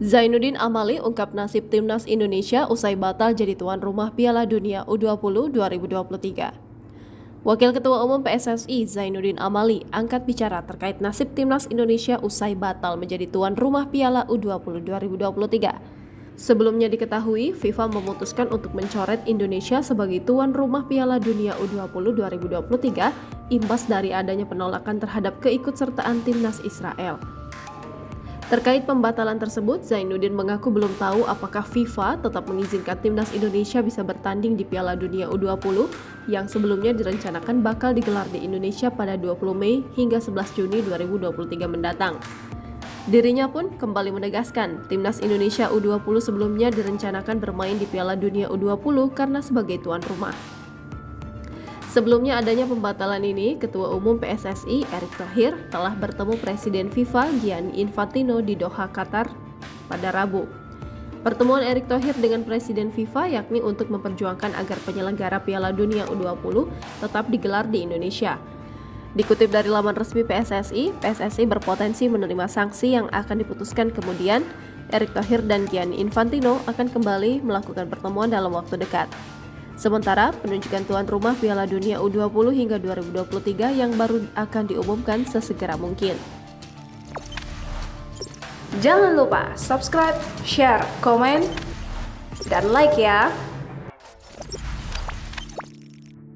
Zainuddin Amali ungkap nasib timnas Indonesia usai batal jadi tuan rumah Piala Dunia U20 2023. Wakil Ketua Umum PSSI Zainuddin Amali angkat bicara terkait nasib timnas Indonesia usai batal menjadi tuan rumah Piala U20 2023. Sebelumnya diketahui, FIFA memutuskan untuk mencoret Indonesia sebagai tuan rumah Piala Dunia U20 2023 imbas dari adanya penolakan terhadap keikutsertaan timnas Israel. Terkait pembatalan tersebut, Zainuddin mengaku belum tahu apakah FIFA tetap mengizinkan timnas Indonesia bisa bertanding di Piala Dunia U20 yang sebelumnya direncanakan bakal digelar di Indonesia pada 20 Mei hingga 11 Juni 2023 mendatang. Dirinya pun kembali menegaskan, timnas Indonesia U20 sebelumnya direncanakan bermain di Piala Dunia U20 karena sebagai tuan rumah. Sebelumnya adanya pembatalan ini, Ketua Umum PSSI Erick Thohir telah bertemu Presiden FIFA Gianni Infantino di Doha, Qatar pada Rabu. Pertemuan Erick Thohir dengan Presiden FIFA yakni untuk memperjuangkan agar penyelenggara Piala Dunia U20 tetap digelar di Indonesia. Dikutip dari laman resmi PSSI berpotensi menerima sanksi yang akan diputuskan kemudian. Erick Thohir dan Gianni Infantino akan kembali melakukan pertemuan dalam waktu dekat. Sementara, penunjukan tuan rumah Piala Dunia U20 hingga 2023 yang baru akan diumumkan sesegera mungkin. Jangan lupa subscribe, share, komen, dan like ya!